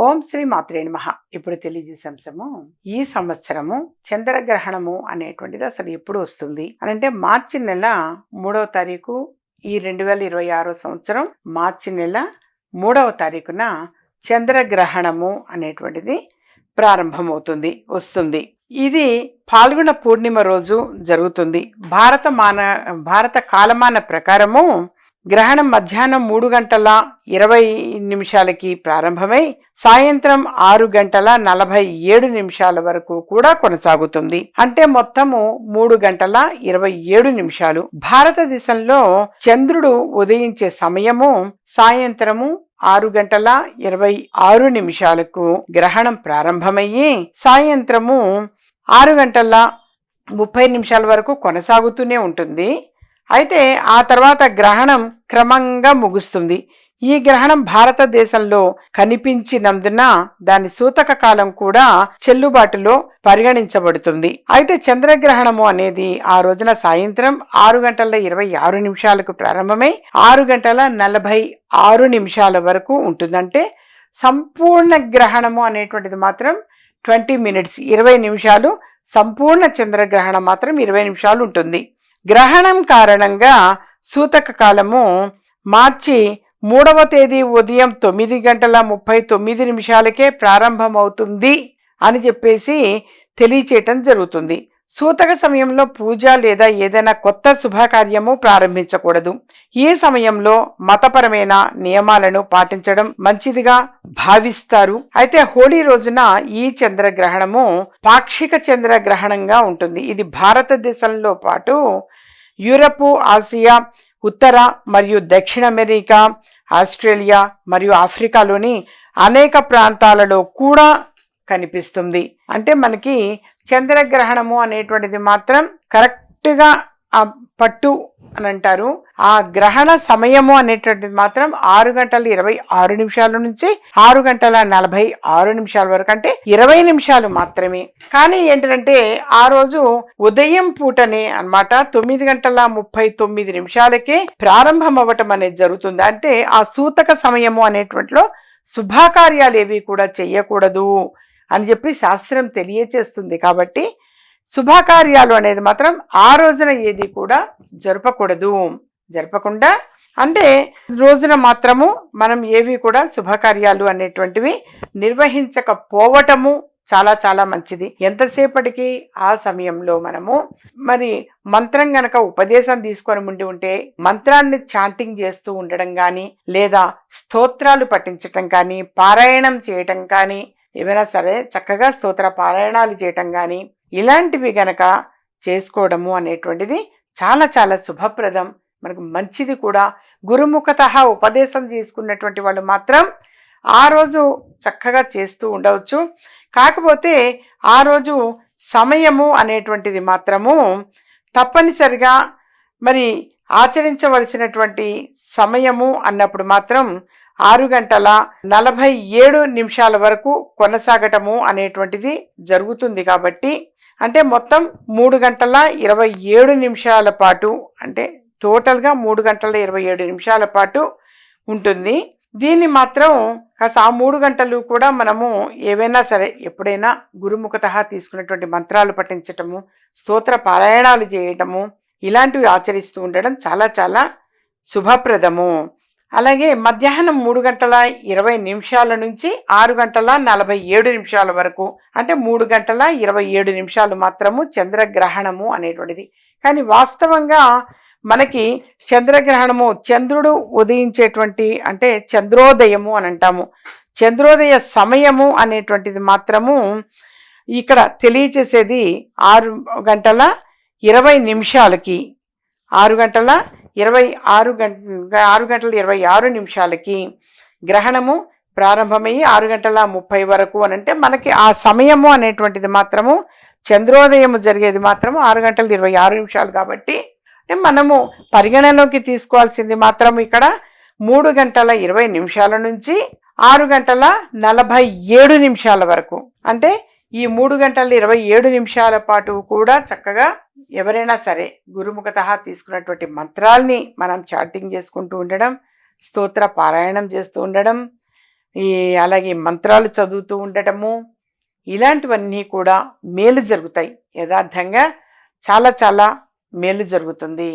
ఓం శ్రీ మాత్రే నమః. ఇప్పుడు తెలియజేసే అంశము, ఈ సంవత్సరము చంద్రగ్రహణము అనేటువంటిది అసలు ఎప్పుడు వస్తుంది అని అంటే మార్చి నెల 3వ తారీఖు ఈ 2026 సంవత్సరం మార్చి నెల 3వ తారీఖున చంద్రగ్రహణము అనేటువంటిది ప్రారంభమవుతుంది వస్తుంది. ఇది పాల్గొన పూర్ణిమ రోజు జరుగుతుంది. భారత కాలమాన ప్రకారము గ్రహణం మధ్యాహ్నం 3:20 ప్రారంభమై సాయంత్రం 6:47 వరకు కూడా కొనసాగుతుంది. అంటే మొత్తము 3:27. భారతదేశంలో చంద్రుడు ఉదయించే సమయము సాయంత్రము 6:26 గ్రహణం ప్రారంభమయ్యి సాయంత్రము 6:30 వరకు కొనసాగుతూనే ఉంటుంది. అయితే ఆ తర్వాత గ్రహణం క్రమంగా ముగుస్తుంది. ఈ గ్రహణం భారతదేశంలో కనిపించినందున దాని సూతక కాలం కూడా చెల్లుబాటులో పరిగణించబడుతుంది. అయితే చంద్రగ్రహణము అనేది ఆ రోజున సాయంత్రం 6:26 ప్రారంభమై 6:46 వరకు ఉంటుందంటే సంపూర్ణ గ్రహణము అనేటువంటిది మాత్రం 20 minutes 20 నిమిషాలు, సంపూర్ణ చంద్రగ్రహణం మాత్రం 20 నిమిషాలు ఉంటుంది. గ్రహణం కారణంగా సూతక కాలము మార్చి 3వ తేదీ ఉదయం 9:39 ప్రారంభమవుతుంది అని చెప్పేసి తెలియచేయటం జరుగుతుంది. సూతక సమయంలో పూజ లేదా ఏదైనా కొత్త శుభకార్యము ప్రారంభించకూడదు. ఈ సమయంలో మతపరమైన నియమాలను పాటించడం మంచిదిగా భావిస్తారు. అయితే హోళీ రోజున ఈ చంద్రగ్రహణము పాక్షిక చంద్రగ్రహణంగా ఉంటుంది. ఇది భారతదేశంలో పాటు యూరప్, ఆసియా, ఉత్తర మరియు దక్షిణ అమెరికా, ఆస్ట్రేలియా మరియు ఆఫ్రికాలోని అనేక ప్రాంతాలలో కూడా కనిపిస్తుంది. అంటే మనకి చంద్రగ్రహణము అనేటువంటిది మాత్రం కరెక్ట్గా ఆ పట్టు అని అంటారు. ఆ గ్రహణ సమయము అనేటువంటిది మాత్రం 6:26 నుంచి 6:46 వరకు, అంటే 20 నిమిషాలు మాత్రమే. కానీ ఏంటంటే ఆ రోజు ఉదయం పూటనే అన్నమాట 9:39 ప్రారంభం అవ్వటం అనేది జరుగుతుంది. అంటే ఆ సూతక సమయము అనేటువంటిలో శుభకార్యాలు ఏవి కూడా చెయ్యకూడదు అని చెప్పి శాస్త్రం తెలియచేస్తుంది. కాబట్టి శుభకార్యాలు అనేది మాత్రం ఆ రోజున ఏది కూడా జరపకుండా అంటే రోజున మాత్రము మనం ఏవి కూడా శుభకార్యాలు అనేటువంటివి నిర్వహించకపోవటము చాలా చాలా మంచిది. ఎంతసేపటికి ఆ సమయంలో మనము మరి మంత్రం గనక ఉపదేశం తీసుకొని ఉంటే మంత్రాన్ని చాంటింగ్ చేస్తూ ఉండడం కానీ, లేదా స్తోత్రాలు పఠించటం కానీ, పారాయణం చేయటం కానీ, ఏమైనా సరే చక్కగా స్తోత్ర పారాయణాలు చేయటం కానీ ఇలాంటివి గనక చేసుకోవడము అనేటువంటిది చాలా చాలా శుభప్రదం, మనకు మంచిది కూడా. గురుముఖతః ఉపదేశం తీసుకున్నటువంటి వాళ్ళు మాత్రం ఆ రోజు చక్కగా చేస్తూ ఉండవచ్చు. కాకపోతే ఆ రోజు సమయము అనేటువంటిది మాత్రము తప్పనిసరిగా మరి ఆచరించవలసినటువంటి సమయము అన్నప్పుడు మాత్రం 6:47 వరకు కొనసాగటము అనేటువంటిది జరుగుతుంది. కాబట్టి అంటే మొత్తం 3:27 పాటు, అంటే టోటల్గా 3:27 పాటు ఉంటుంది. దీన్ని మాత్రం కాస్త ఆ 3 గంటలు కూడా మనము ఏవైనా సరే ఎప్పుడైనా గురుముఖతః తీసుకున్నటువంటి మంత్రాలు పఠించటము, స్తోత్ర పారాయణాలు చేయటము ఇలాంటివి ఆచరిస్తూ ఉండడం చాలా చాలా శుభప్రదము. అలాగే మధ్యాహ్నం 3:20 నుంచి 6:47 వరకు, అంటే 3:27 మాత్రము చంద్రగ్రహణము అనేటువంటిది. కానీ వాస్తవంగా మనకి చంద్రగ్రహణము చంద్రుడు ఉదయించేటువంటి, అంటే చంద్రోదయము అని అంటాము. చంద్రోదయ సమయము అనేటువంటిది మాత్రము ఇక్కడ తెలియచేసేది 6:20 6:26 గ్రహణము ప్రారంభమయ్యి 6:30 వరకు అని అంటే మనకి ఆ సమయము అనేటువంటిది మాత్రము చంద్రోదయము జరిగేది మాత్రము 6:26 కాబట్టి అంటే మనము పరిగణలోకి తీసుకోవాల్సింది మాత్రం ఇక్కడ 3:20 నుంచి 6:47 వరకు, అంటే ఈ 3:27 పాటు కూడా చక్కగా ఎవరైనా సరే గురుముఖతః తీసుకున్నటువంటి మంత్రాల్ని మనం చాటింగ్ చేసుకుంటూ ఉండడం, స్తోత్ర పారాయణం చేస్తూ ఉండడం, ఈ అలాగే మంత్రాలు చదువుతూ ఉండటము, ఇలాంటివన్నీ కూడా మేలు జరుగుతాయి. యథార్థంగా చాలా చాలా మేలు జరుగుతుంది.